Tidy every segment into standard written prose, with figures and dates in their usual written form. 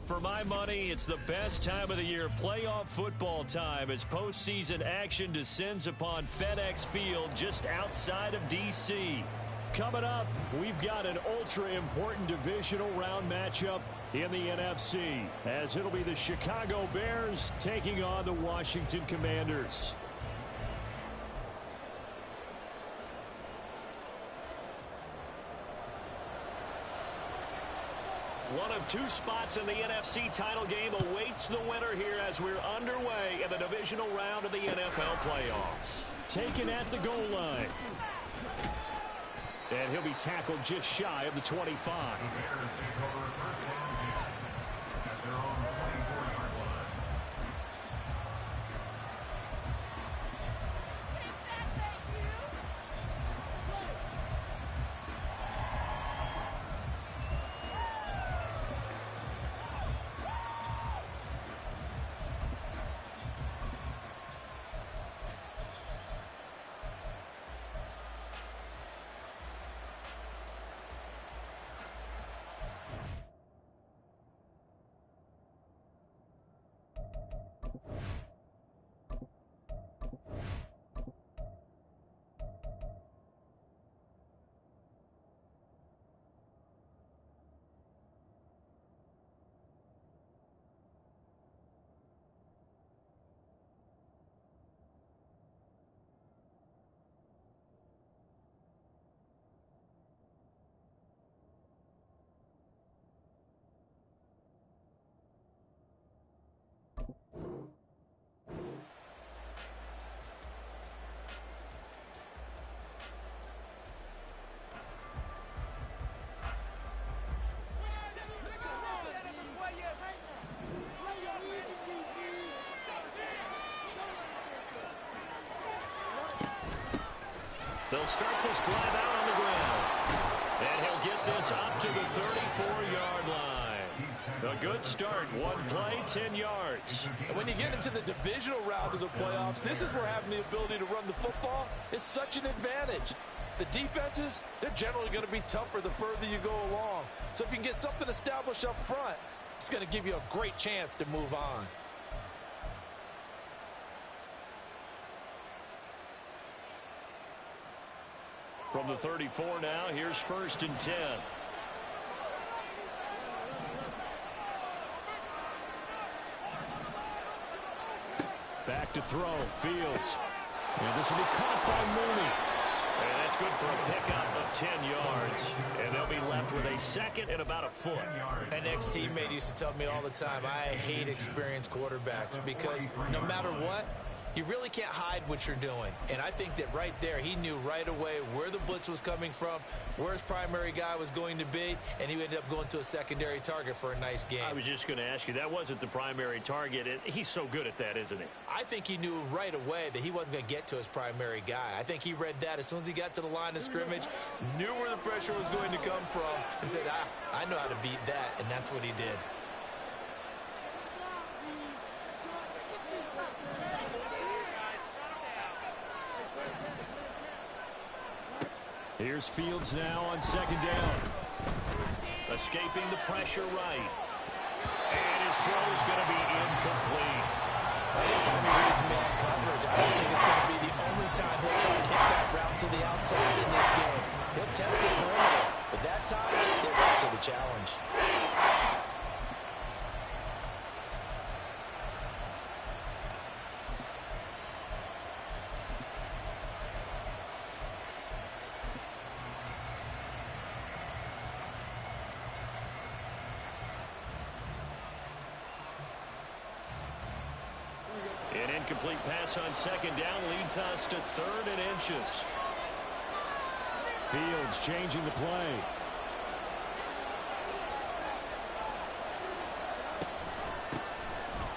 For my money, it's the best time of the year, playoff football time, as postseason action descends upon FedEx Field just outside of D.C. Coming up, we've got an ultra-important divisional round matchup in the NFC, as it'll be the Chicago Bears taking on the Washington Commanders. One of two spots in the NFC title game awaits the winner here as we're underway in the divisional round of the NFL playoffs. Taken at the goal line. And he'll be tackled just shy of the 25. The Bears take over first down at their own 24-yard line. They'll start this drive out on the ground. And he'll get this up to the 34-yard line. A good start. One play, 10 yards. And when you get into the divisional round of the playoffs, this is where having the ability to run the football is such an advantage. The defenses, they're generally going to be tougher the further you go along. So if you can get something established up front, it's going to give you a great chance to move on. From the 34 now, here's 1st and 10. Back to throw, Fields. And this will be caught by Mooney. And that's good for a pickup of 10 yards. And they'll be left with a second and about a foot. An ex-teammate used to tell me all the time, I hate experienced quarterbacks because no matter what, you really can't hide what you're doing. And I think that right there, he knew right away where the blitz was coming from, where his primary guy was going to be, and he ended up going to a secondary target for a nice game. I was just going to ask you, that wasn't the primary target. He's so good at that, isn't he? I think he knew right away that he wasn't going to get to his primary guy. I think he read that as soon as he got to the line of scrimmage, knew where the pressure was going to come from, and said, I know how to beat that, and that's what he did. Here's Fields now on 2nd down. Escaping the pressure right. And his throw is going to be incomplete. Anytime he reads man coverage, I don't think it's going to be the only time he'll try and hit that route to the outside in this game. He'll test the perimeter, but that time, he'll get to the challenge. An incomplete pass on 2nd down leads us to 3rd and inches. Fields changing the play.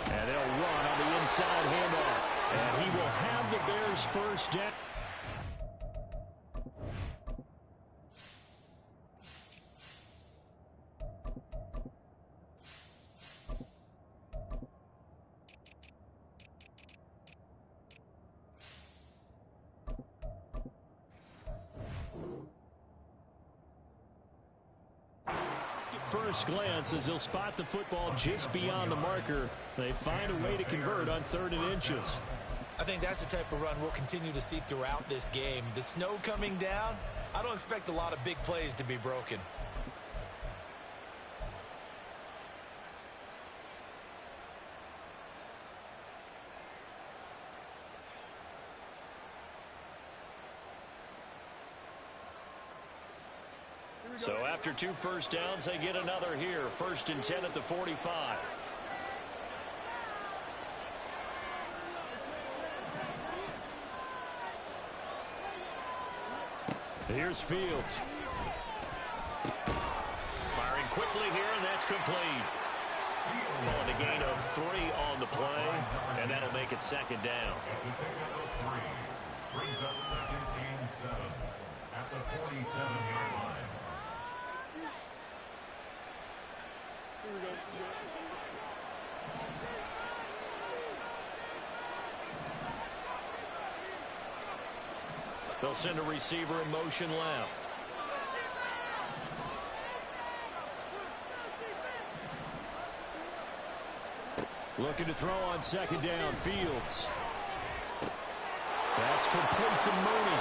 And they'll run on the inside handoff. And he will have the Bears' 1st down. first glance as he'll spot the football just beyond the marker. They find a way to convert on 3rd and inches. I think that's the type of run we'll continue to see throughout this game. The snow coming down, I don't expect a lot of big plays to be broken. So after 2 first downs, they get another here. 1st and 10 at the 45. Here's Fields. Firing quickly here, and that's complete. Calling a gain of 3 on the play, and that'll make it 2nd down. Brings up 2nd and 7 at the 47-yard line. They'll send a receiver in motion left. Looking to throw on 2nd down. Fields. That's complete to Mooney.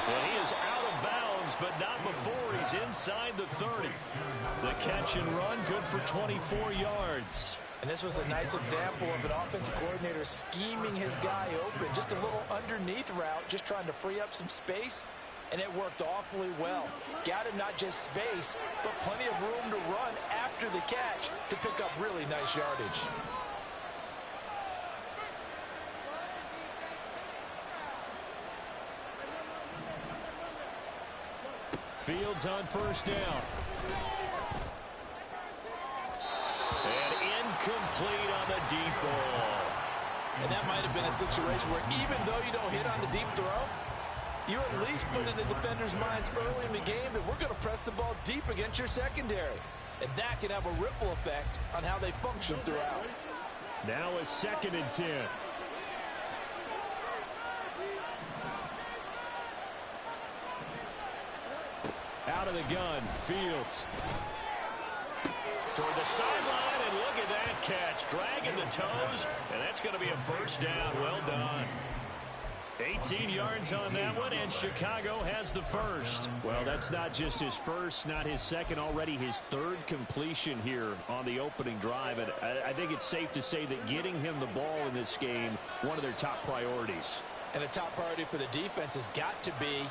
And he is out of bounds, but not before he's inside the 30. The catch and run, good for 24 yards. And this was a nice example of an offensive coordinator scheming his guy open. Just a little underneath route, just trying to free up some space. And it worked awfully well. Got him not just space, but plenty of room to run after the catch to pick up really nice yardage. Fields on 1st down. And incomplete on the deep ball. And that might have been a situation where even though you don't hit on the deep throw, you at least put in the defender's minds early in the game that we're going to press the ball deep against your secondary. And that can have a ripple effect on how they function throughout. Now a 2nd and 10. Out of the gun, Fields. Toward the sideline, and look at that catch. Dragging the toes, and that's going to be a 1st down. Well done. 18 yards on that one, and Chicago has the 1st. Well, that's not just his 1st, not his 2nd, already his 3rd completion here on the opening drive. And I think it's safe to say that getting him the ball in this game, one of their top priorities. And a top priority for the defense has got to be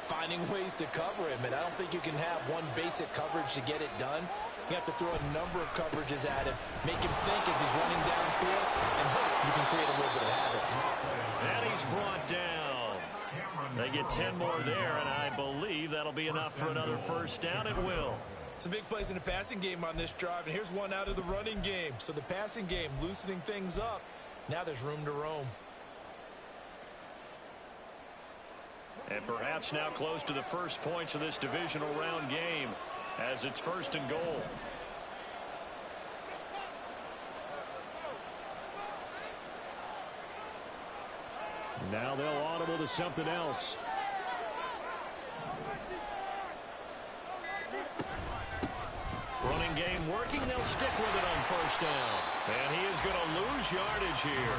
finding ways to cover him. And I don't think you can have one basic coverage to get it done. You have to throw a number of coverages at him, make him think as he's running downfield, and hope you can create a little bit of havoc. And he's brought down. They get 10 more there, and I believe that'll be enough for another 1st down. It will. Some big plays in the passing game on this drive, and here's one out of the running game. So the passing game loosening things up. Now there's room to roam. And perhaps now close to the first points of this divisional round game as it's 1st and goal. Now they'll audible to something else. Running game working. They'll stick with it on 1st down. And he is going to lose yardage here.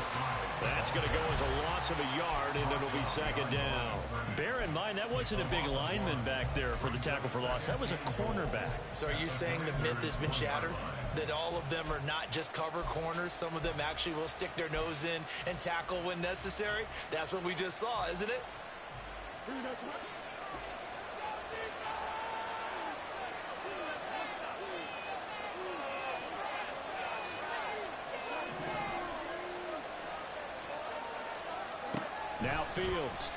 That's going to go as a loss of a yard, and it'll be 2nd down. Bear in mind, that wasn't a big lineman back there for the tackle for loss. That was a cornerback. So are you saying the myth has been shattered? That all of them are not just cover corners? Some of them actually will stick their nose in and tackle when necessary? That's what we just saw, isn't it? Now Fields.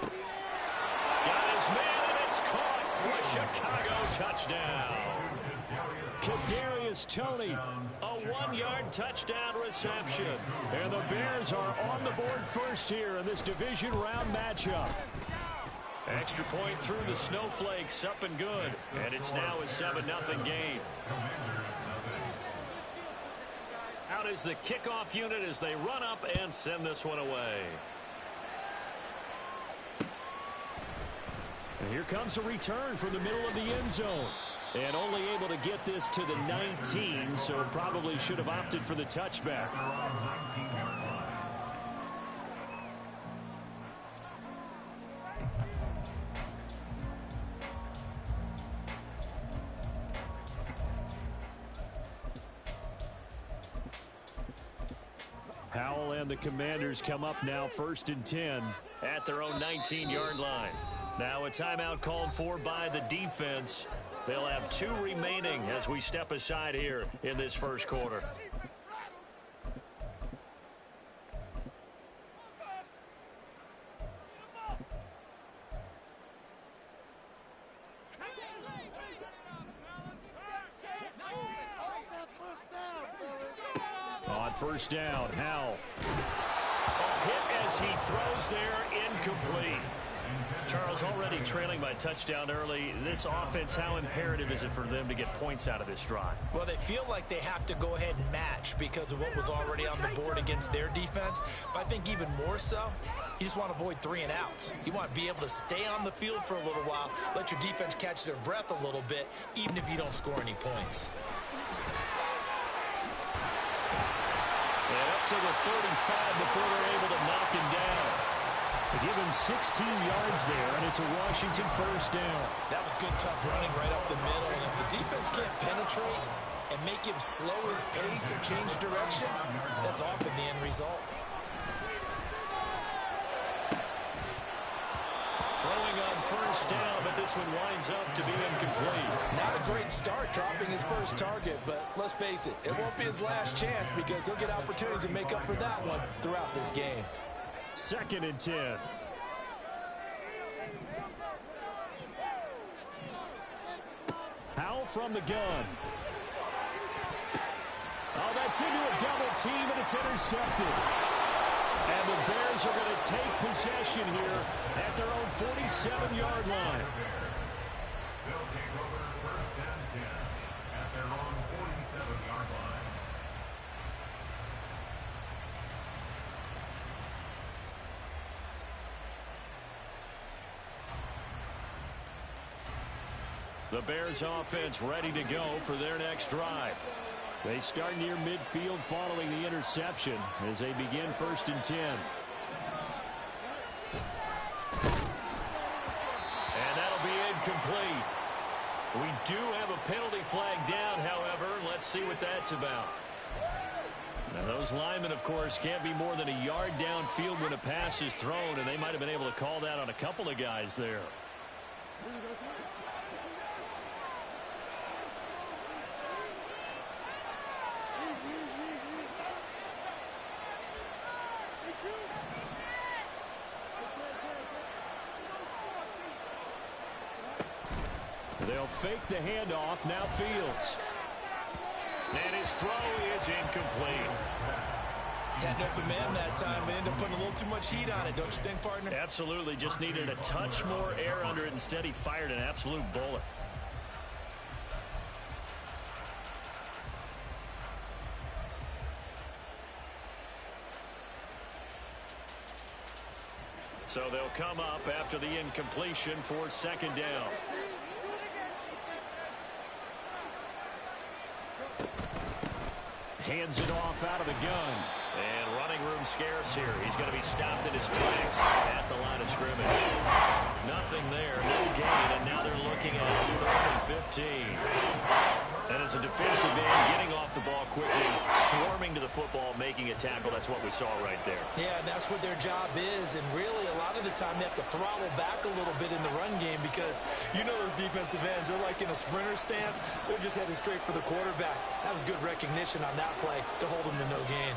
Got his man, and it's caught for a Chicago touchdown. Kadarius Toney, a 1-yard touchdown reception. And the Bears are on the board first here in this division round matchup. Extra point through the snowflakes, up and good. And it's now a 7-0 game. Out is the kickoff unit as they run up and send this one away. And here comes a return from the middle of the end zone. And only able to get this to the 19, so probably should have opted for the touchback. Howell and the Commanders come up now 1st and 10 at their own 19-yard line. Now a timeout called for by the defense. They'll have 2 remaining as we step aside here in this first quarter. On first down, Howell. A hit as he throws there, incomplete. Charles, already trailing by touchdown early. This offense, how imperative is it for them to get points out of this drive? Well, they feel like they have to go ahead and match because of what was already on the board against their defense. But I think even more so, you just want to avoid 3 and outs. You want to be able to stay on the field for a little while, let your defense catch their breath a little bit, even if you don't score any points. And up to the 35 before they're able to knock him down. They give him 16 yards there, and it's a Washington first down. That was good, tough running right up the middle. And if the defense can't penetrate and make him slow his pace or change direction, that's often the end result. Throwing on first down, but this one winds up to be incomplete. Not a great start dropping his first target, but let's face it, it won't be his last chance because he'll get opportunities to make up for that one throughout this game. 2nd and 10. Howell from the gun. Oh, that's into a double team, and it's intercepted. And the Bears are going to take possession here at their own 47-yard line. They'll take over 1st and 10 at their own 47-yard line. The Bears offense ready to go for their next drive. They start near midfield following the interception as they begin 1st and 10. And that'll be incomplete. We do have a penalty flag down, however. Let's see what that's about. Now, those linemen, of course, can't be more than a yard downfield when a pass is thrown, and they might have been able to call that on a couple of guys there. They'll fake the handoff. Now Fields. And his throw is incomplete. Had an open man that time, but ended up putting a little too much heat on it, don't you think, partner? Absolutely. Just needed a touch more air under it. Instead, he fired an absolute bullet. So they'll come up after the incompletion for 2nd down. Hands it off out of the gun. And running room scarce here. He's going to be stopped in his tracks at the line of scrimmage. Nothing there, no gain, and now they're looking at 3rd and 15. And as a defensive end, getting off the ball quickly, swarming to the football, making a tackle, that's what we saw right there. Yeah, that's what their job is, and really a lot of the time they have to throttle back a little bit in the run game because you know those defensive ends, they're like in a sprinter stance. They're just headed straight for the quarterback. That was good recognition on that play to hold them to no gain.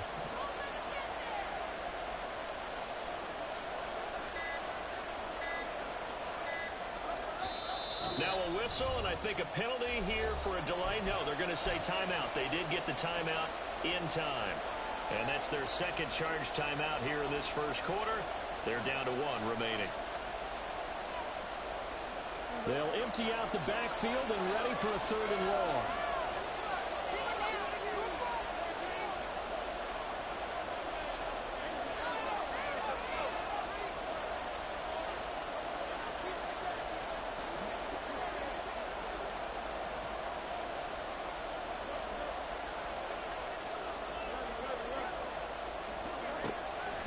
Now a whistle, and I think a penalty here for a delay. No, they're going to say timeout. They did get the timeout in time. And that's their 2nd charge timeout here in this first quarter. They're down to 1 remaining. They'll empty out the backfield and ready for a 3rd and long.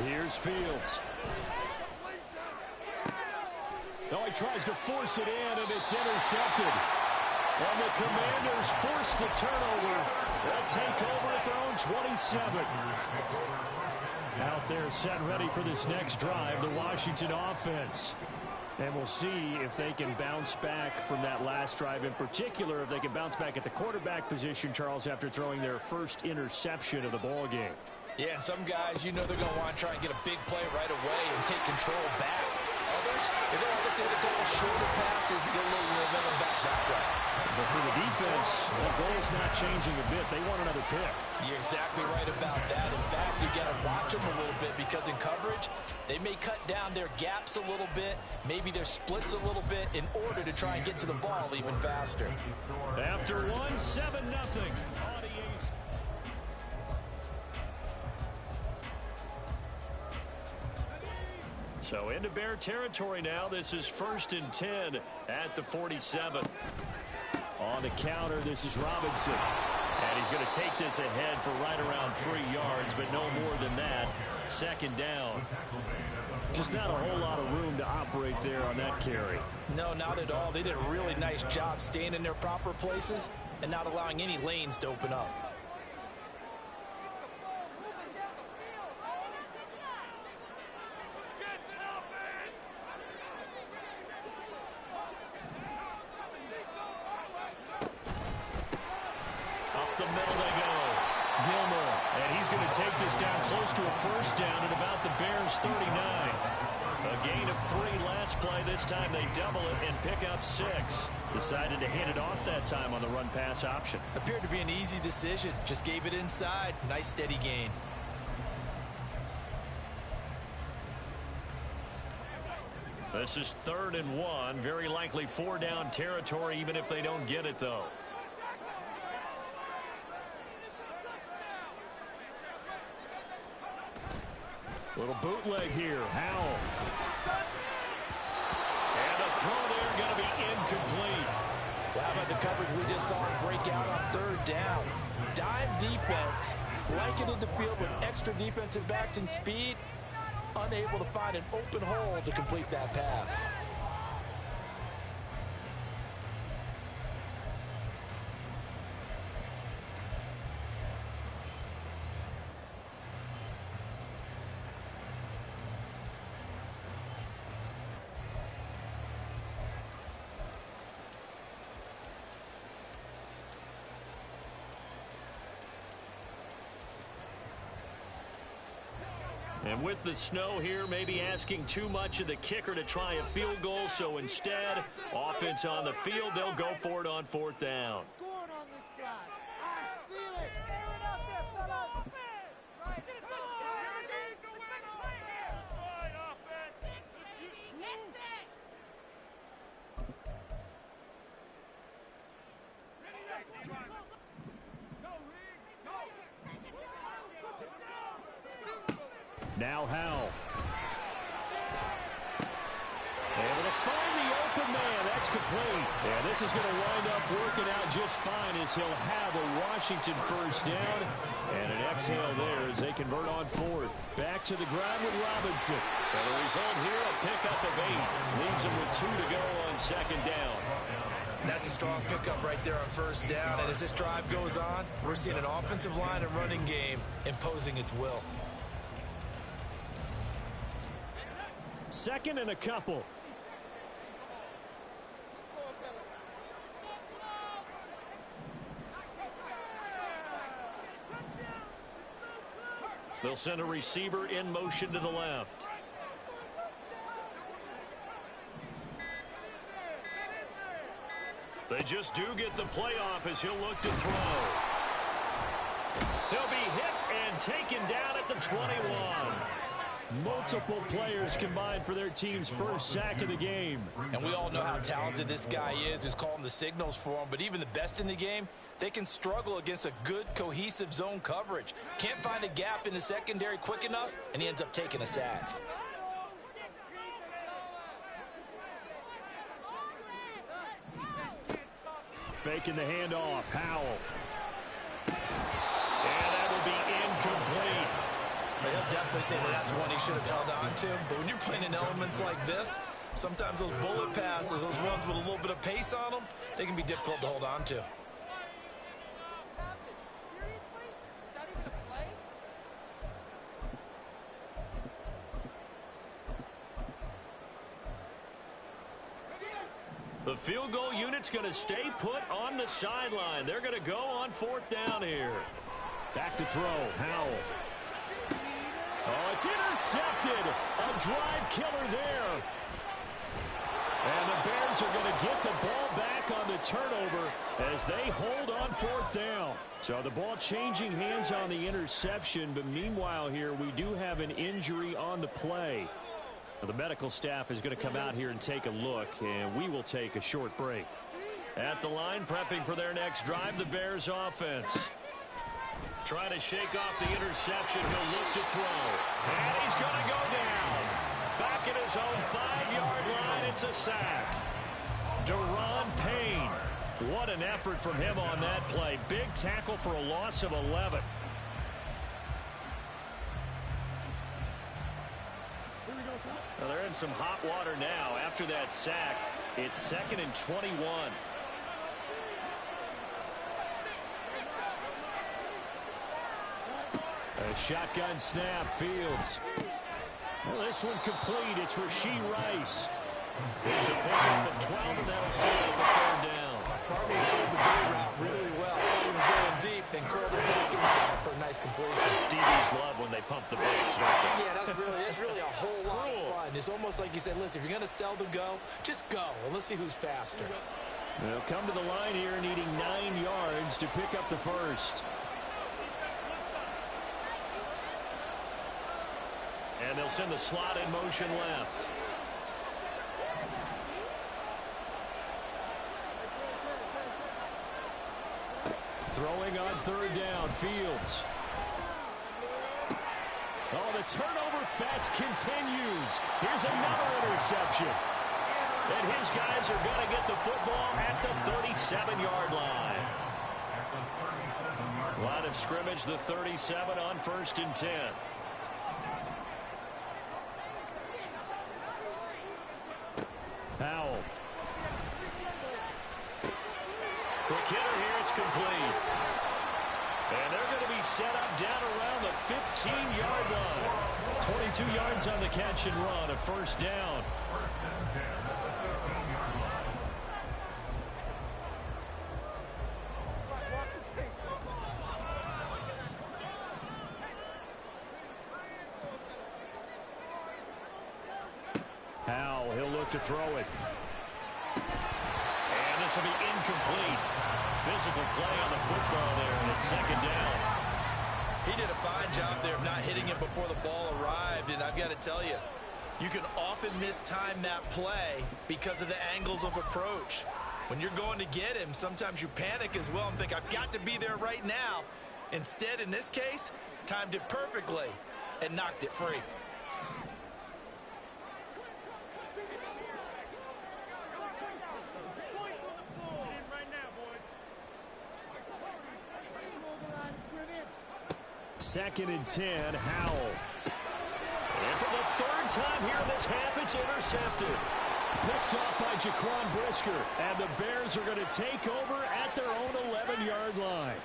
Here's Fields. Oh, he tries to force it in, and it's intercepted. And the Commanders force the turnover. They'll take over at their own 27. Out there set ready for this next drive, the Washington offense. And we'll see if they can bounce back from that last drive, in particular, if they can bounce back at the quarterback position, Charles, after throwing their first interception of the ball game. Yeah, and some guys, you know they're going to want to try and get a big play right away and take control back. Others, they're going to look at a couple shorter passes and get a little momentum back that way. But for the defense, the goal's not changing a bit. They want another pick. You're exactly right about that. In fact, you got to watch them a little bit because in coverage, they may cut down their gaps a little bit, maybe their splits a little bit in order to try and get to the ball even faster. After one, 7-0. So into Bear territory now. This is 1st and 10 at the 47. On the counter, this is Robinson. And he's going to take this ahead for right around 3 yards, but no more than that. 2nd down. Just not a whole lot of room to operate there on that carry. No, not at all. They did a really nice job staying in their proper places and not allowing any lanes to open up. Take this down close to a 1st down at about the Bears' 39. A gain of 3 last play. This time they double it and pick up 6. Decided to hand it off that time on the run-pass option. Appeared to be an easy decision. Just gave it inside. Nice steady gain. This is 3rd and 1. Very likely 4-down territory, even if they don't get it, though. Little bootleg here. Howell. And the throw there going to be incomplete. Well, how about the coverage we just saw him break out on 3rd down? Dime defense, blanketed the field with extra defensive backs and speed, unable to find an open hole to complete that pass. And with the snow here, maybe asking too much of the kicker to try a field goal. So instead, offense on the field, they'll go for it on 4th down. Now Howell. Able to find the open man. That's complete. Yeah, this is going to wind up working out just fine as he'll have a Washington 1st down. And an exhale there as they convert on 4th. Back to the ground with Robinson. And the result here, a pickup of 8. Leaves him with 2 to go on 2nd down. That's a strong pickup right there on 1st down. And as this drive goes on, we're seeing an offensive line and running game imposing its will. 2nd and a couple. They'll send a receiver in motion to the left. They just do get the playoff as he'll look to throw. He'll be hit and taken down at the 21. Multiple players combined for their team's 1st sack of the game. And we all know how talented this guy is who's calling the signals for him. But even the best in the game, they can struggle against a good, cohesive zone coverage. Can't find a gap in the secondary quick enough, and he ends up taking a sack. Faking the handoff. Howell. And that will be incomplete. He'll definitely say that that's one he should have held on to. But when you're playing in elements like this, sometimes those bullet passes, those ones with a little bit of pace on them, they can be difficult to hold on to. The field goal unit's going to stay put on the sideline. They're going to go on 4th down here. Back to throw. Howell. Oh, it's intercepted. A drive killer there. And the Bears are going to get the ball back on the turnover as they hold on 4th down. So the ball changing hands on the interception. But meanwhile here, we do have an injury on the play. The medical staff is going to come out here and take a look, and we will take a short break. At the line, prepping for their next drive, the Bears offense. Trying to shake off the interception. He'll look to throw. And he's going to go down. Back at his own 5-yard line, it's a sack. Deron Payne. What an effort from him on that play. Big tackle for a loss of 11. Well, they're in some hot water now. After that sack, it's 2nd and 21. A shotgun snap, Fields. Well, this one complete. It's Rashee Rice. It's a pickup of 12, and that'll seal the 3rd down. Barney sold the go route really well. Thought he was going deep, then curled it back inside for a nice completion. DBs love when they pump the brakes, don't they? Yeah, that's really a whole lot of fun. It's almost like you said, listen, if you're going to sell the go, just go. And let's see who's faster. They'll come to the line here needing 9 yards to pick up the first. And they'll send the slot in motion left. Throwing on 3rd down, Fields. Oh, the turnover fest continues. Here's another interception. And his guys are going to get the football at the 37-yard line. Line of scrimmage, the 37 on 1st and 10. Howell. Quick hitter here, it's complete. And they're going to be set up down around the 15-yard line. 22 yards on the catch and run, a 1st down. Howell, he'll look to throw it. And this will be incomplete. Physical play on the football there, and it's 2nd down. He did a fine job there of not hitting it before the ball arrived, and I've got to tell you, you can often mistime that play because of the angles of approach. When you're going to get him, sometimes you panic as well and think, I've got to be there right now. Instead, in this case, timed it perfectly and knocked it free. Second and 10, Howell. And for the 3rd time here in this half, it's intercepted. Picked off by Jaquan Brisker. And the Bears are going to take over at their own 11-yard line.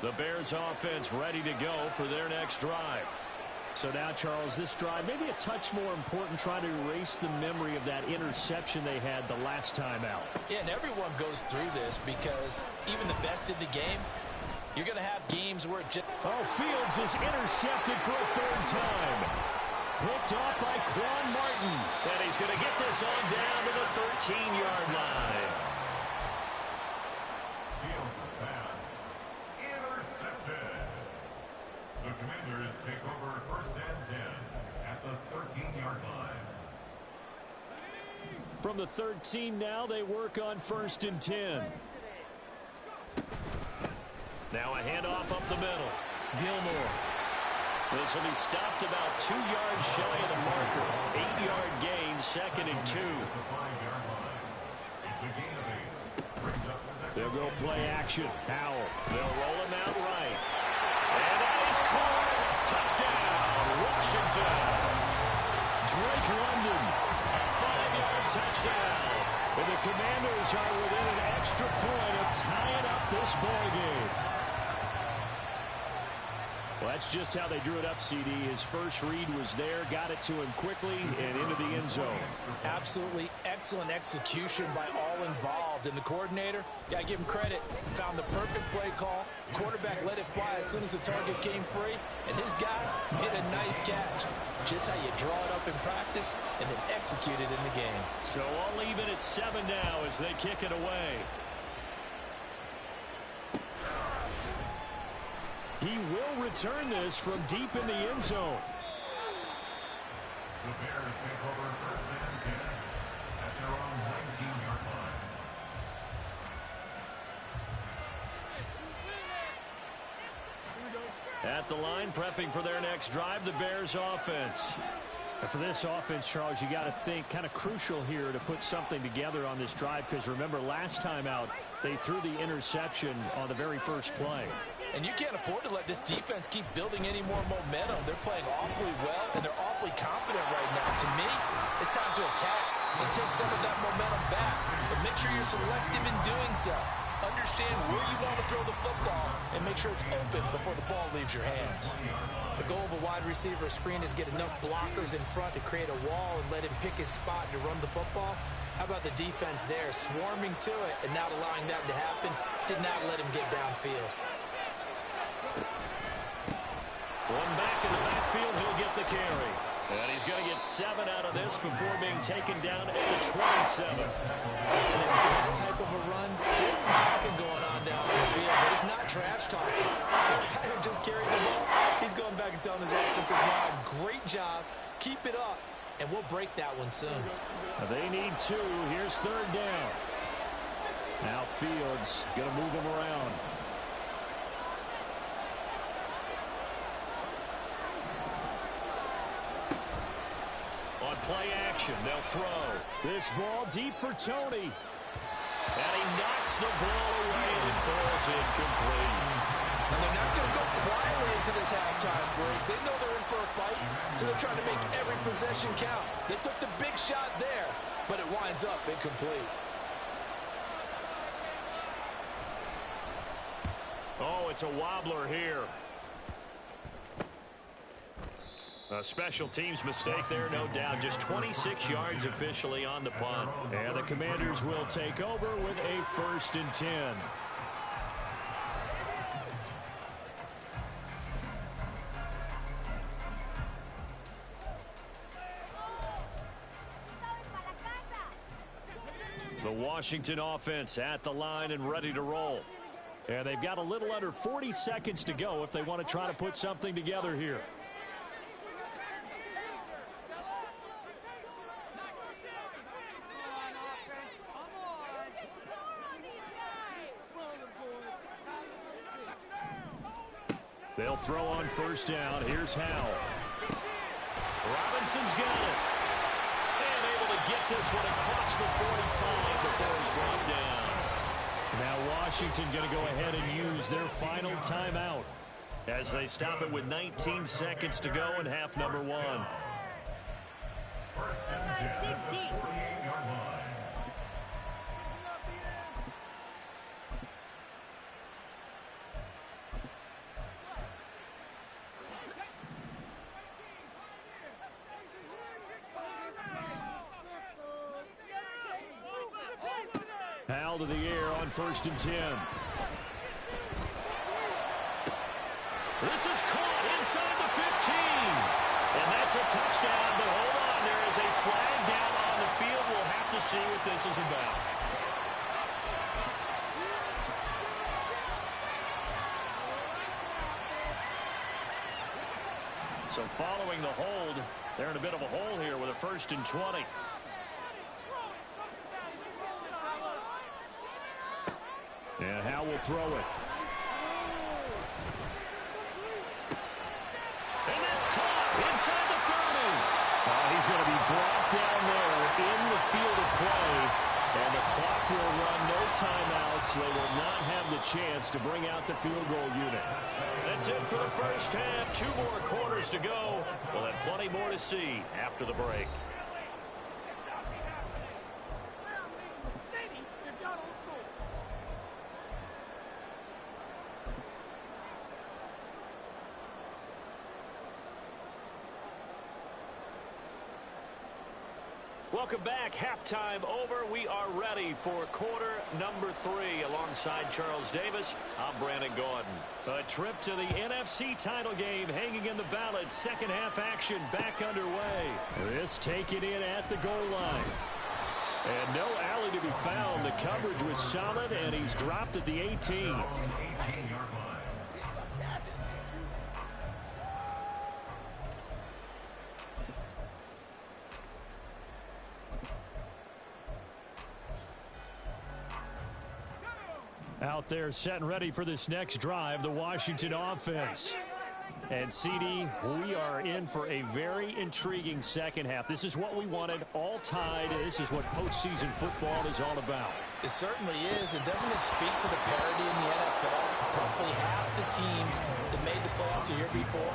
The Bears offense ready to go for their next drive. So now, Charles, this drive maybe a touch more important, trying to erase the memory of that interception they had the last time out. Yeah, and everyone goes through this because even the best in the game, you're going to have games where it just... Oh, Fields is intercepted for a 3rd time. Picked off by Quan Martin. And he's going to get this on down to the 13-yard line. Fields pass intercepted. The Commanders take over 1st and 10 at the 13-yard line. From the 13 now, they work on 1st and 10. Now a handoff up the middle. Gilmore. This will be stopped about 2 yards shy of the marker. 8-yard gain, 2nd and 2. They'll go play action. Howell. They'll roll him out right. And that is caught. Touchdown, Washington. Drake London, a 5-yard touchdown. And the Commanders are within an extra point of tying up this ball game. Well, that's just how they drew it up, CD. His first read was there, got it to him quickly, and into the end zone. Absolutely excellent execution by all involved. And the coordinator, got to give him credit, found the perfect play call. Quarterback let it fly as soon as the target came free, and his guy hit a nice catch. Just how you draw it up in practice and then execute it in the game. So all even at 7 now as they kick it away. He will return this from deep in the end zone. The Bears take over 1st and 10 at their own 19-yard line. At the line, prepping for their next drive, the Bears offense. And for this offense, Charles, you got to think kind of crucial here to put something together on this drive, because remember, last time out, they threw the interception on the very first play. And you can't afford to let this defense keep building any more momentum. They're playing awfully well, and they're awfully confident right now. To me, it's time to attack and take some of that momentum back. But make sure you're selective in doing so. Understand where you want to throw the football and make sure it's open before the ball leaves your hands. The goal of a wide receiver screen is get enough blockers in front to create a wall and let him pick his spot to run the football. How about the defense there, swarming to it and not allowing that to happen? Did not let him get downfield. One back in the backfield, he'll get the carry. And he's going to get 7 out of this before being taken down at the 27. And after that type of a run, there's some talking going on down on the field, but it's not trash talking. The guy who just carried the ball, he's going back and telling his offensive line, great job, keep it up, and we'll break that one soon. They need 2. Here's 3rd down. Now Fields going to move him around. On play action, they'll throw. This ball deep for Tony. And he knocks the ball away and falls incomplete. And they're not going to go quietly into this halftime break. They know they're in for a fight, so they're trying to make every possession count. They took the big shot there, but it winds up incomplete. Oh, it's a wobbler here. A special teams mistake there, no doubt. Just 26 yards officially on the punt. And the Commanders will take over with a 1st and 10. The Washington offense at the line and ready to roll. And they've got a little under 40 seconds to go if they want to try to put something together here. They'll throw on 1st down. Here's Howell. Robinson's got it. And able to get this one across the 45 before he's brought down. Now Washington going to go ahead and use their final timeout as they stop it with 19 seconds to go in half number 1. 1st and 10 at the 48-yard line. Howell to the air on 1st and 10. This is caught inside the 15. And that's a touchdown, but hold on. There is a flag down on the field. We'll have to see what this is about. So following the hold, they're in a bit of a hole here with a 1st and 20. And Howell will throw it. And Inside the 30. He's going to be brought down there in the field of play. And the clock will run, no timeouts. They will not have the chance to bring out the field goal unit. That's it for the first half. 2 more quarters to go. We'll have plenty more to see after the break. Welcome back. Halftime over. We are ready for quarter number 3. Alongside Charles Davis, I'm Brandon Gaudin. A trip to the NFC title game hanging in the balance. Second half action back underway. This taken in at the goal line. And no alley to be found. The coverage was solid, and he's dropped at the 18. Out there set and ready for this next drive, the Washington offense. And CD, we are in for a very intriguing second half. This is what we wanted, all tied. This is what postseason football is all about. It certainly is. And doesn't it speak to the parity in the NFL? Roughly half the teams that made the playoffs a year before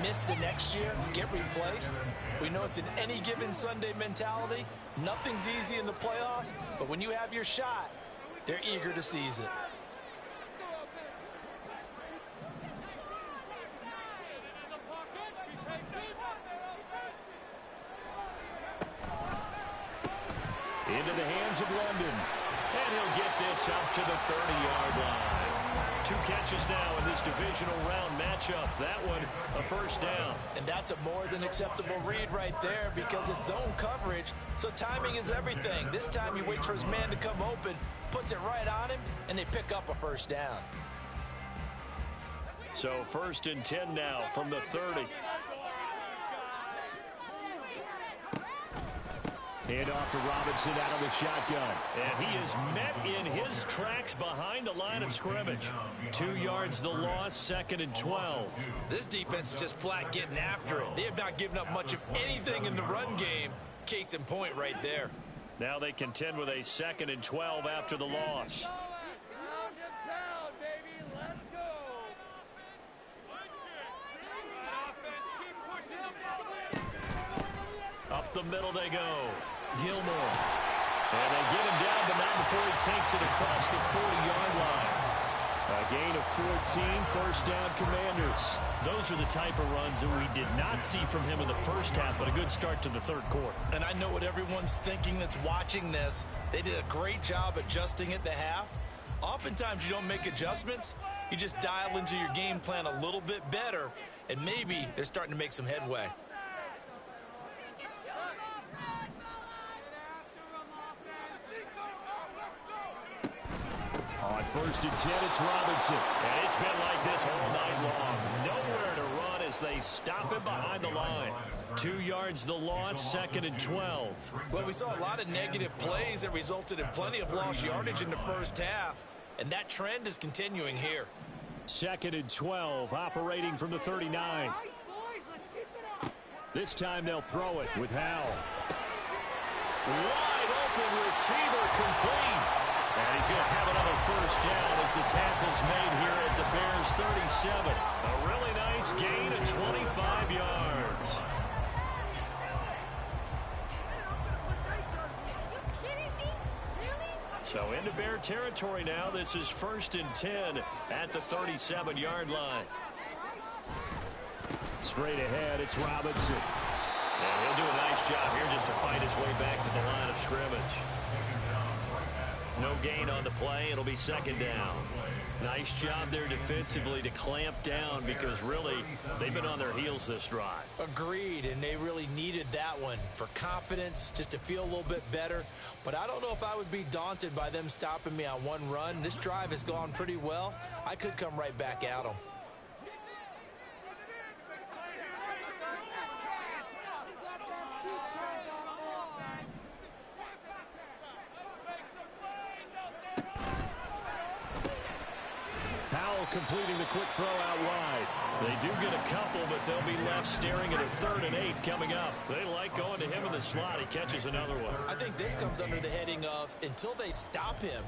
miss the next year, get replaced. We know it's an any given Sunday mentality. Nothing's easy in the playoffs, but when you have your shot, they're eager to seize it. Into the hands of London. And he'll get this up to the 30-yard line. 2 catches now in this divisional round matchup. That one, a first down. And that's a more than acceptable read right there because it's zone coverage, so timing is everything. This time he waits for his man to come open, puts it right on him, and they pick up a first down. So 1st and 10 now from the 30. Hand off to Robinson out of the shotgun. And he is met in his tracks behind the line of scrimmage. 2 yards the loss, 2nd and 12. This defense is just flat getting after it. They have not given up much of anything in the run game. Case in point right there. Now they contend with a 2nd and 12 after the loss. Up the middle they go. Gilmore. And they get him down, but not before he takes it across the 40-yard line. A gain of 14, first down Commanders. Those are the type of runs that we did not see from him in the first half, but a good start to the 3rd quarter. And I know what everyone's thinking that's watching this. They did a great job adjusting at the half. Oftentimes you don't make adjustments. You just dial into your game plan a little bit better, and maybe they're starting to make some headway. On 1st and 10, it's Robinson. And it's been like this all night long. Nowhere to run as they stop him behind the line. 2 yards the loss, 2nd and 12. Well, we saw a lot of negative plays that resulted in plenty of lost yardage in the first half. And that trend is continuing here. 2nd and 12, operating from the 39. This time they'll throw it with Howell. Wide open receiver complete. And he's going to have another first down as the tackle's made here at the Bears 37. A really nice gain of 25 yards. So into Bear territory now. This is 1st and 10 at the 37-yard line. Straight ahead, it's Robinson. And he'll do a nice job here just to fight his way back to the line of scrimmage. No gain on the play. It'll be 2nd down. Nice job there defensively to clamp down because really they've been on their heels this drive. Agreed, and they really needed that one for confidence, just to feel a little bit better. But I don't know if I would be daunted by them stopping me on one run. This drive has gone pretty well. I could come right back at them. completing the quick throw out wide. They do get a couple, but they'll be left staring at a 3rd and 8 coming up. They like going to him in the slot. He catches another one. I think this comes under the heading of until they stop him,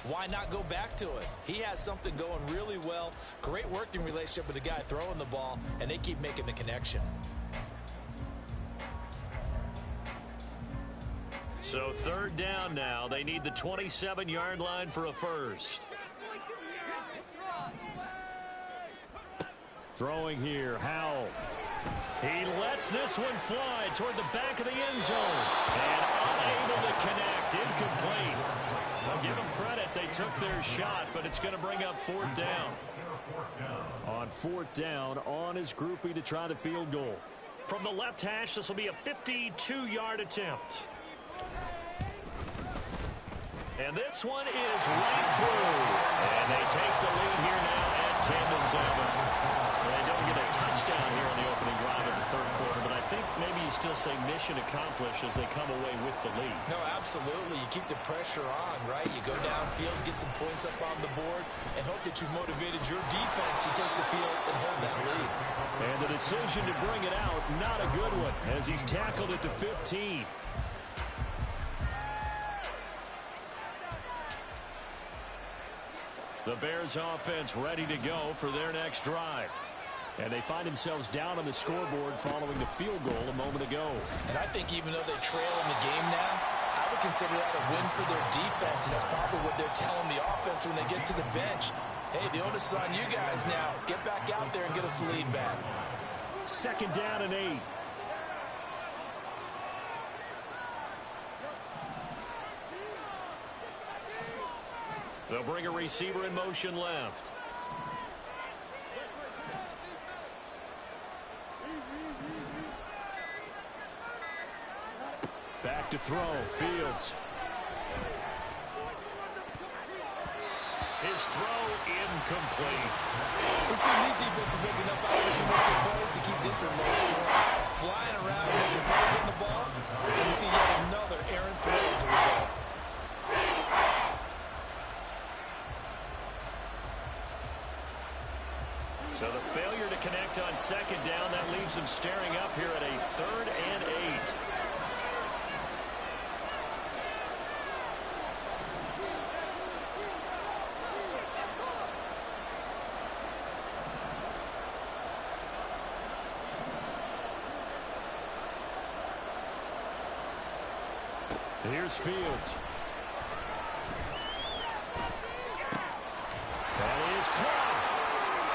why not go back to it? He has something going really well. Great working relationship with the guy throwing the ball, and they keep making the connection. So 3rd down now. They need the 27-yard line for a first. Throwing here, Howell. He lets this one fly toward the back of the end zone. And unable to connect. Incomplete. I'll give them credit. They took their shot, but it's going to bring up 4th down. On 4th down, on his groupie to try the field goal. From the left hash, this will be a 52-yard attempt. And this one is right through. And they take the lead here now at 10-7. They don't get a touchdown here in the opening drive of the 3rd quarter, but I think maybe you still say mission accomplished as they come away with the lead. No, absolutely. You keep the pressure on, right? You go downfield, get some points up on the board, and hope that you motivated your defense to take the field and hold that lead. And the decision to bring it out, not a good one, as he's tackled at the 15. The Bears offense ready to go for their next drive. And they find themselves down on the scoreboard following the field goal a moment ago. And I think even though they trail in the game now, I would consider that a win for their defense, and that's probably what they're telling the offense when they get to the bench. Hey, the onus is on you guys now. Get back out there and get us the lead back. 2nd down and 8. They'll bring a receiver in motion left. Back to throw. Fields. His throw incomplete. We've seen these defenses make enough opportunistic plays to keep this one low scoring. Flying around, making plays on the ball, and we see yet another errant throw as a result. So the failure to connect on 2nd down, that leaves them staring up here at a 3rd and 8. Here's Fields. That is caught.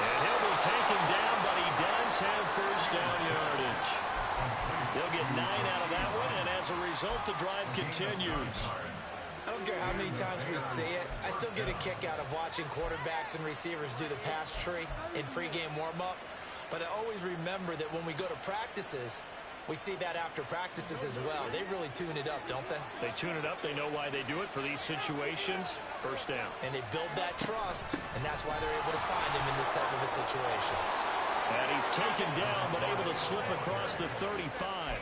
And he'll be taken down, but he does have 1st down yardage. They'll get 9 out of that one, and as a result, the drive continues. I don't care how many times we see it. I still get a kick out of watching quarterbacks and receivers do the pass tree in pregame warm-up. But I always remember that when we go to practices, we see that after practices as well. They really tune it up, don't they? They tune it up. They know why they do it for these situations. 1st down. And they build that trust, and that's why they're able to find him in this type of a situation. And he's taken down, but able to slip across the 35.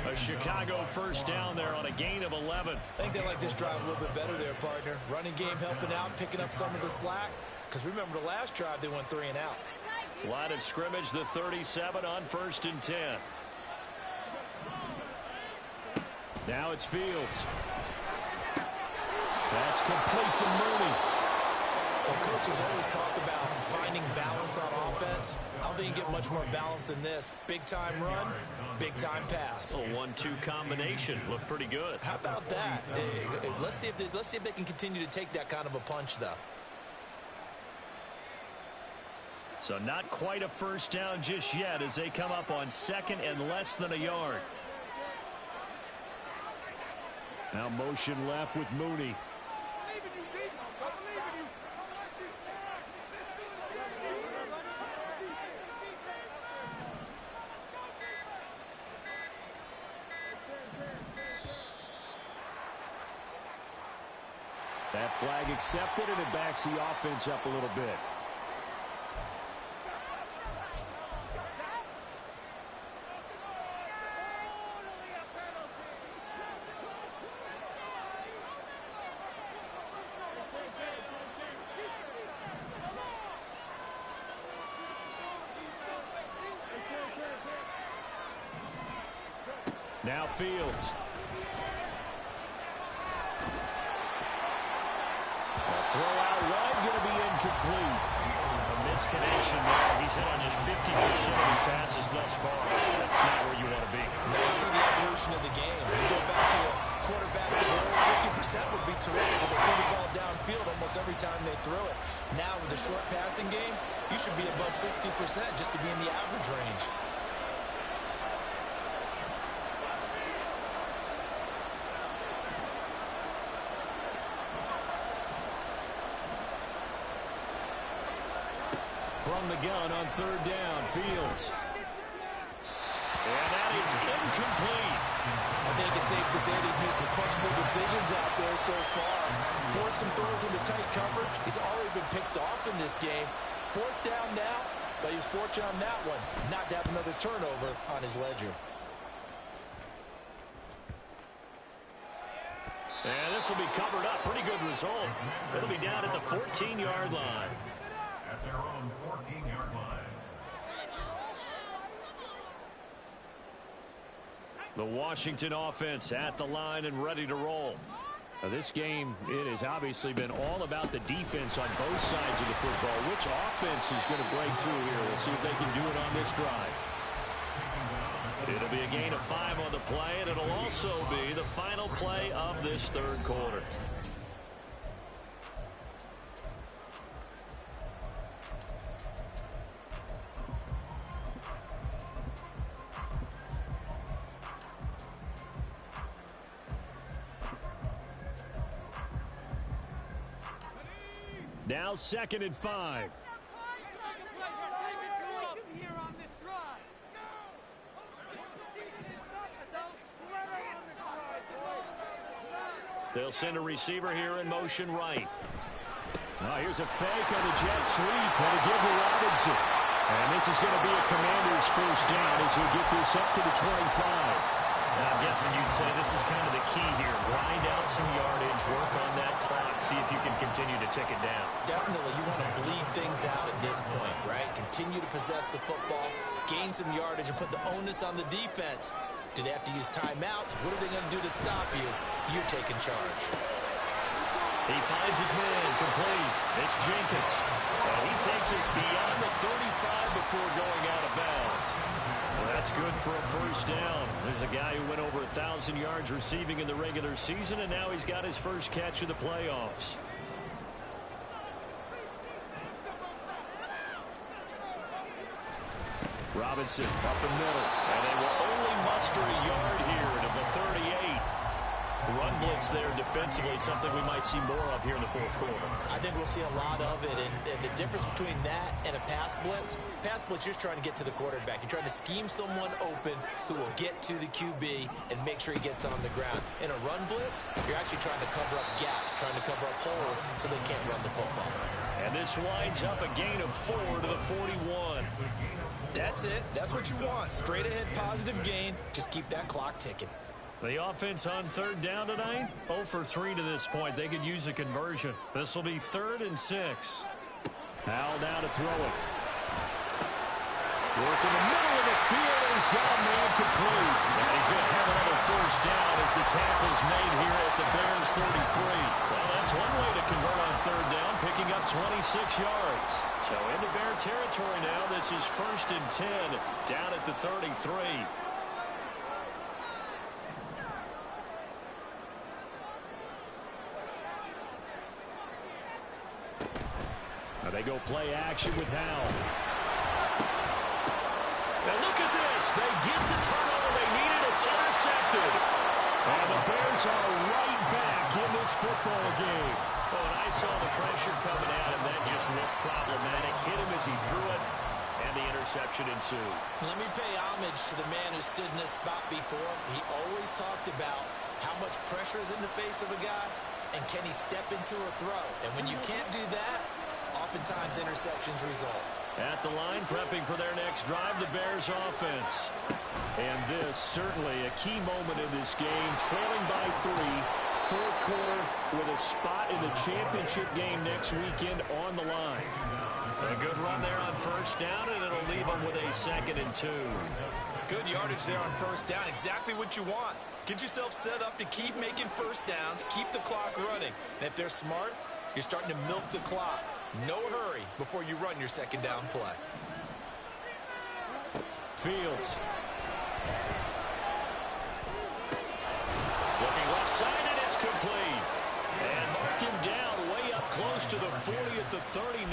A Chicago 1st down there on a gain of 11. I think they like this drive a little bit better there, partner. Running game helping out, picking up some of the slack. Because remember the last drive, they went 3 and out. Line of scrimmage, the 37 on 1st and 10. Now it's Fields. That's complete to Mooney. Well, coaches always talk about finding balance on offense. I don't think you get much more balance than this. Big-time run, big-time pass. A 1-2 combination. Looked pretty good. How about that? Let's see if they can continue to take that kind of a punch, though. So not quite a 1st down just yet as they come up on 2nd and less than a yard. Now motion left with Mooney. That flag accepted, and it backs the offense up a little bit. Now Fields. A throw out wide, going to be incomplete. A misconnection there. He's hit on just 50% of his passes thus far. That's not where you want to be. Now you see the evolution of the game. You go back to the quarterbacks of old, 50% would be terrific because they threw the ball downfield almost every time they threw it. Now with the short passing game, you should be above 60% just to be in the average range. From the gun on third down, Fields. And that is incomplete. I think it's safe to say he's made some questionable decisions out there so far. Forced some throws into tight coverage. He's already been picked off in this game. Fourth down now, but he was fortunate on that one not to have another turnover on his ledger. And this will be covered up. Pretty good result. It'll be down at the 14-yard line. At their own 14-yard line. The Washington offense at the line and ready to roll. Now this game, it has obviously been all about the defense on both sides of the football. Which offense is going to break through here? We'll see if they can do it on this drive. It'll be a gain of 5 on the play, and it'll also be the final play of this third quarter. Now 2nd and 5. They'll send a receiver here in motion right. Now here's a fake on the jet sweep and a give to Robinson. And this is going to be a Commander's first down as he'll get this up to the 25. And I'm guessing you'd say this is kind of the key here. Grind out some yardage, work on that clock, see if you can continue to tick it down. Definitely, you want to bleed things out at this point, right? Continue to possess the football, gain some yardage, and put the onus on the defense. Do they have to use timeouts? What are they going to do to stop you? You're taking charge. He finds his man complete. It's Jenkins. And he takes us beyond the 35 before going out of bounds. Well, that's good for a first down. There's a guy who went over 1,000 yards receiving in the regular season, and now he's got his first catch of the playoffs. Robinson up the middle, and they will only muster a yard here to the 38. Run blitz there defensively, something we might see more of here in the fourth quarter. I think we'll see a lot of it, and the difference between that and a pass blitz, you're just trying to get to the quarterback. You're trying to scheme someone open who will get to the QB and make sure he gets on the ground. In a run blitz, you're actually trying to cover up gaps, trying to cover up holes so they can't run the football. And this winds up a gain of 4 to the 41. That's it. That's what you want. Straight ahead positive gain. Just keep that clock ticking. The offense on third down tonight, 0 for 3 to this point. They could use a conversion. This will be 3rd and 6. Howell now to throw it. Work in the middle of the field, and he's got a man complete. And he's going to have another first down as the tackle's made here at the Bears 33. Well, that's one way to convert on third down, picking up 26 yards. So into Bear territory now. This is 1st and 10 down at the 33. Now they go play action with Howell. Now look at this. They get the turnover they needed. It's intercepted. And the Bears are right back in this football game. Oh, and I saw the pressure coming at him. That just looked problematic. Hit him as he threw it, and the interception ensued. Let me pay homage to the man who stood in this spot before. He always talked about how much pressure is in the face of a guy, and can he step into a throw. And when you can't do that, oftentimes interceptions result. At the line, prepping for their next drive, the Bears offense. And this, certainly a key moment in this game, trailing by 3, fourth quarter with a spot in the championship game next weekend on the line. A good run there on first down, and it'll leave them with a 2nd and 2. Good yardage there on first down. Exactly what you want. Get yourself set up to keep making first downs, keep the clock running. And if they're smart, you're starting to milk the clock. No hurry before you run your 2nd down play. Fields. Looking left side, and it's complete. And mark him down way up close to the 40 at the 39.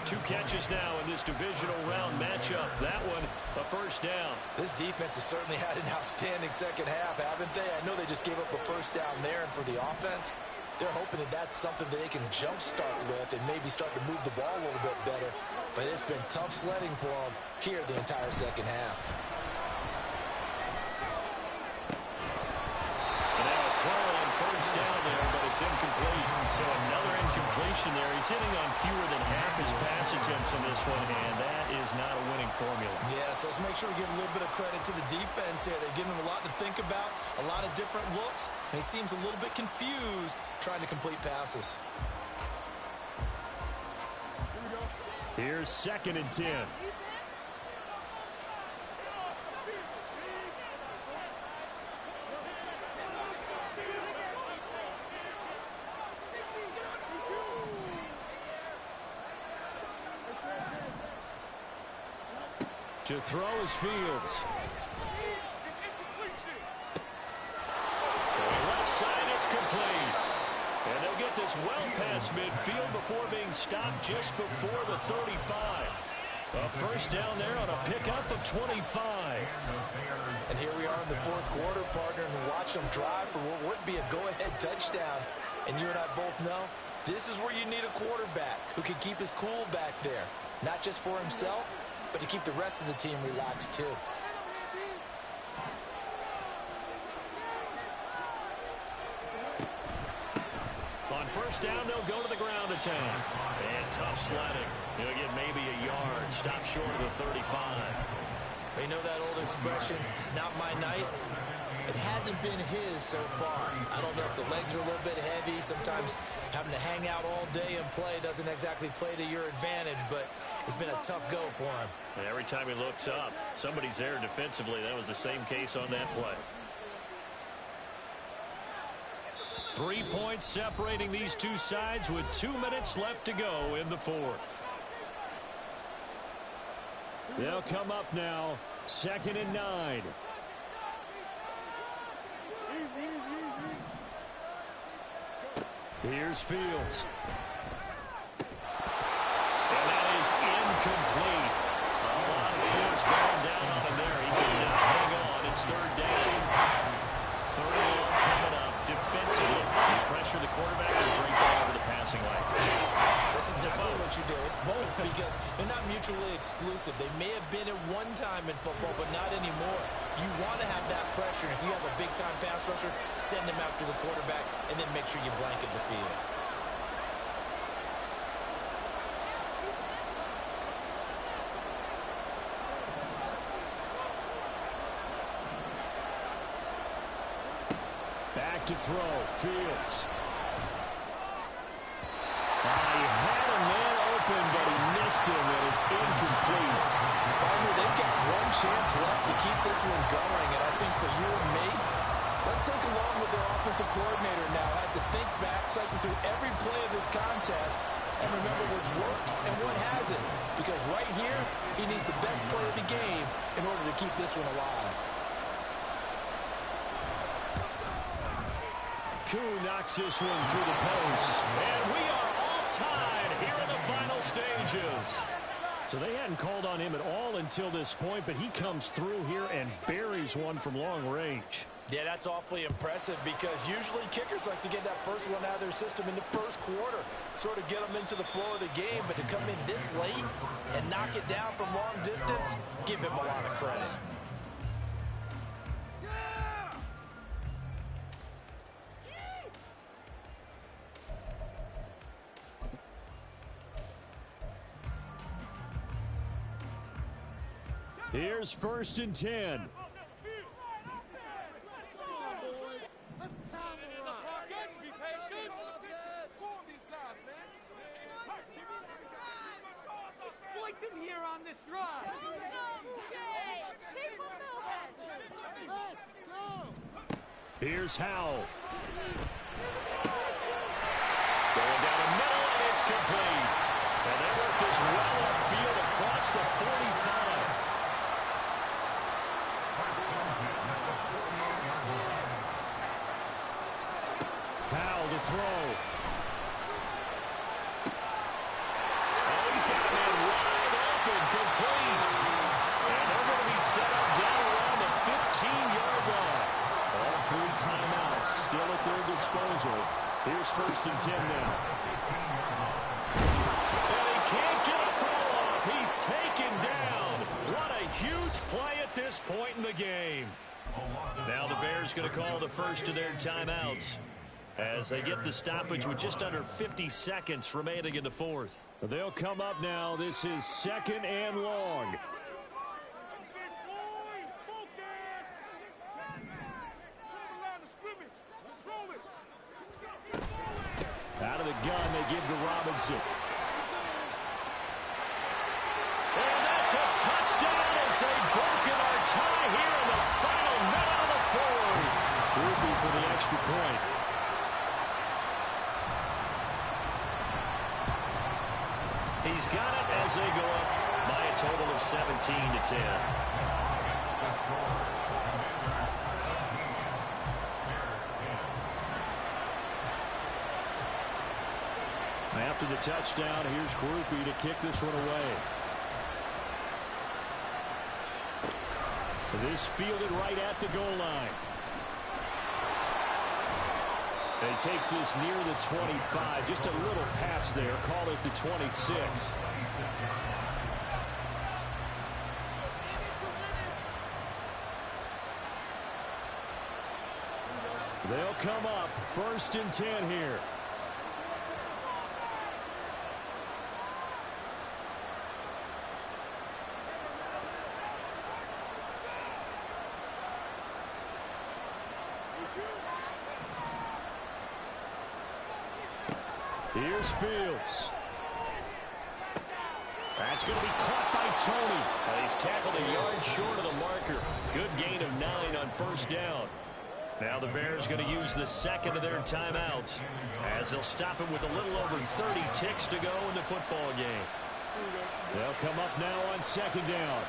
2 catches now in this divisional round matchup. That one, a first down. This defense has certainly had an outstanding second half, haven't they? I know they just gave up a first down there, and for the offense, they're hoping that that's something that they can jumpstart with and maybe start to move the ball a little bit better. But it's been tough sledding for them here the entire second half. And now a throw on first down there, but it's incomplete. So another incompletion there. He's hitting on fewer than half his pass attempts on this one, and that is not a winning formula. Yes, let's make sure we give a little bit of credit to the defense here. They're giving him a lot to think about, a lot of different looks, and he seems a little bit confused trying to complete passes. Here's 2nd and 10. To throw is Fields. Throwing left side, it's complete. And they'll get this well past midfield before being stopped just before the 35. A first down there on a pickup of 25. And here we are in the 4th quarter, partner, and watch them drive for what would be a go-ahead touchdown. And you and I both know this is where you need a quarterback who can keep his cool back there. Not just for himself, but to keep the rest of the team relaxed too. On first down, they'll go to the ground attack. And tough sledding. He'll get maybe a yard. Stop short of the 35. You know that old expression, it's not my night? It hasn't been his so far. I don't know if the legs are a little bit heavy. Sometimes having to hang out all day and play doesn't exactly play to your advantage, but it's been a tough go for him. And every time he looks up, somebody's there defensively. That was the same case on that play. 3 points separating these two sides with 2 minutes left to go in the 4th. They'll come up now, 2nd and 9. Here's Fields. And that is incomplete. A lot of force bearing down on him there. He could not hang on. It's 3rd down. 3rd and long coming up. Defensively, you pressure the quarterback and drape all over the passing lane. Yes, that's exactly what you do. It's both because they're not mutually exclusive. They may have been at one time in football, but not anymore. You want to have that pressure. If you have a big-time pass rusher, send him after the quarterback, and then make sure you blanket the field. Back to throw. Fields. He had a man open, but he missed him, and it's incomplete. Partner, they've got one chance left to keep this one going, and I think for you and me, let's think along with their offensive coordinator now. Has to think back, cycle through every play of this contest, and remember what's worked and what hasn't. Because right here, he needs the best play of the game in order to keep this one alive. Koo knocks this one through the post. And we are all tied here in the final stages. So they hadn't called on him at all until this point, but he comes through here and buries one from long range. Yeah, that's awfully impressive because usually kickers like to get that first one out of their system in the first quarter, sort of get them into the flow of the game, but to come in this late and knock it down from long distance, give him a lot of credit. Here's 1st and 10. Here's Howell. Going down the middle, and it's complete. And they work this well upfield across the 45. Howell to throw. Oh, he's got a man wide open, complete. And they're going to be set up down around the 15-yard line. All 3 timeouts still at their disposal. Here's 1st and 10 now. And he can't get a throw off. He's taken down. What a huge play at this point in the game. Now the Bears going to call the first of their timeouts as they get the stoppage with just under 50 seconds remaining in the 4th. They'll come up now. This is 2nd and long. Out of the gun, they give to Robinson. And that's a touchdown as they broken our tie here in the final minute of the 4th. Groupie for the extra point. He's got it as they go up by a total of 17-10. After the touchdown, here's Groupie to kick this one away. This fielded right at the goal line. And he takes this near the 25, just a little past there. Call it the 26. They'll come up 1st and 10 here. Here's Fields. That's going to be caught by Tony. And he's tackled a yard short of the marker. Good gain of 9 on 1st down. Now the Bears going to use the 2nd of their timeouts as they'll stop him with a little over 30 ticks to go in the football game. They'll come up now on 2nd down.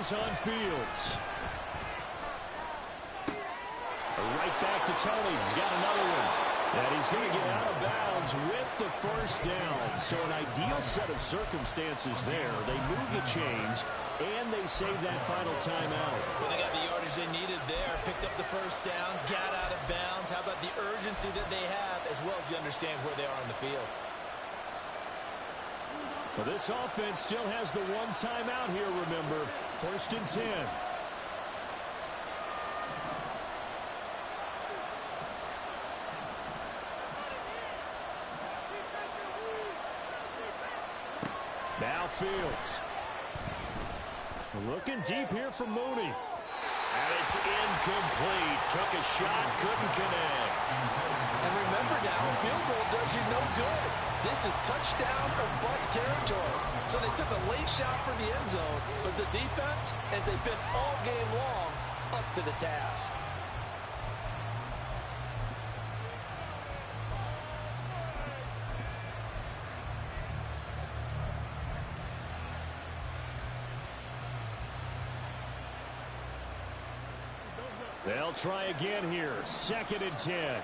On Fields. Right back to Tony. He's got another one. And he's going to get out of bounds with the 1st down. So an ideal set of circumstances there. They move the chains, and they save that final timeout. Well, they got the yardage they needed there. Picked up the 1st down, got out of bounds. How about the urgency that they have, as well as they understand where they are on the field? Well, this offense still has the 1 timeout here, remember. 1st and 10. Now Fields. Looking deep here from Mooney. And it's incomplete. Took a shot, couldn't connect. And remember now, a field goal does you no good. This is touchdown or bust territory. So they took a late shot for the end zone, but the defense, as they've been all game long, up to the task. They'll try again here. 2nd and 10.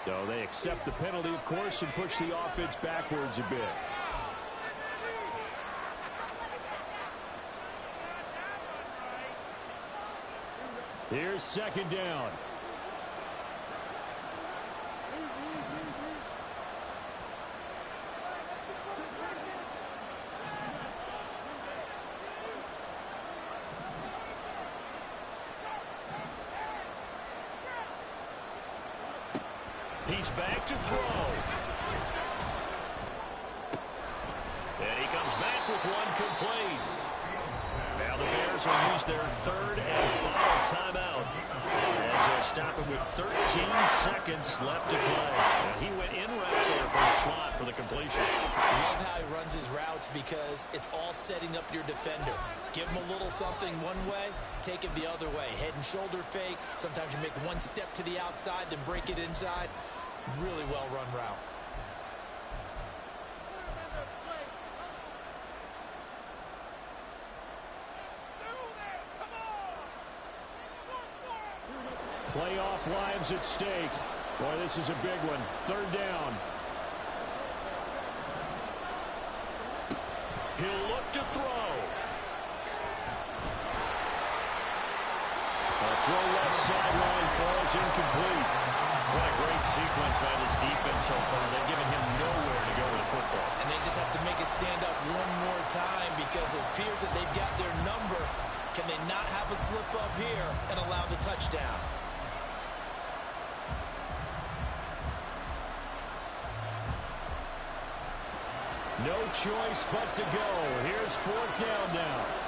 So they accept the penalty, of course, and push the offense backwards a bit. Here's 2nd down. He's back to throw. And he comes back with one complete. Now the Bears will use their third and final timeout as they'll stop him with 13 seconds left to play. And he went in right there from the slot for the completion. Love how he runs his routes because it's all setting up your defender. Give him a little something one way, take it the other way. Head and shoulder fake. Sometimes you make one step to the outside, then break it inside. Really well run route. Playoff lives at stake. Boy, this is a big one. Third down. He'll look to throw. A throw left sideline falls incomplete. What a great sequence by this defense so far. They've given him nowhere to go with the football. And they just have to make it stand up one more time because it appears that they've got their number. Can they not have a slip up here and allow the touchdown? No choice but to go. Here's fourth down now.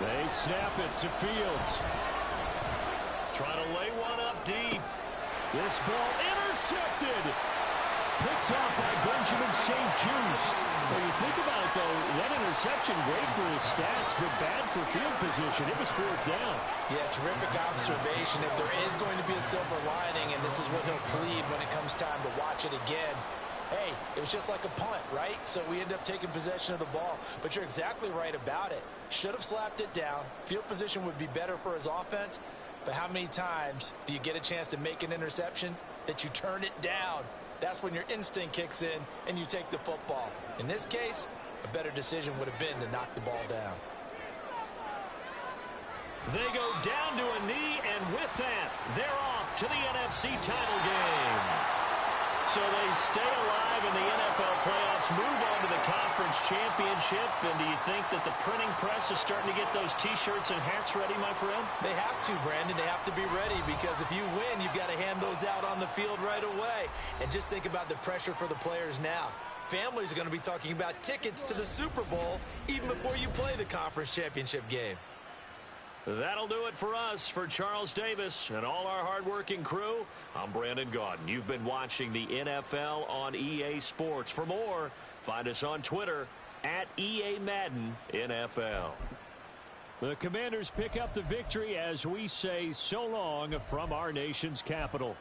They snap it to Fields. Trying to lay one up deep. This ball intercepted. Picked off by Benjamin St. Just. Well, you think about it, though, that interception, great for his stats, but bad for field position. It was fourth down. Yeah, terrific observation. If there is going to be a silver lining, and this is what he'll plead when it comes time to watch it again, hey, it was just like a punt, right? So we end up taking possession of the ball. But you're exactly right about it. Should have slapped it down. Field position would be better for his offense. But how many times do you get a chance to make an interception that you turn it down? That's when your instinct kicks in and you take the football. In this case, a better decision would have been to knock the ball down. They go down to a knee, and with that, they're off to the NFC title game. So they stay alive in the NFL playoffs, move on to the conference championship. And do you think that the printing press is starting to get those T-shirts and hats ready, my friend? They have to, Brandon. They have to be ready because if you win, you've got to hand those out on the field right away. And just think about the pressure for the players now. Families are going to be talking about tickets to the Super Bowl even before you play the conference championship game. That'll do it for us. For Charles Davis and all our hardworking crew, I'm Brandon Gaudin. You've been watching the NFL on EA Sports. For more, find us on Twitter at EA Madden NFL. The Commanders pick up the victory as we say so long from our nation's capital.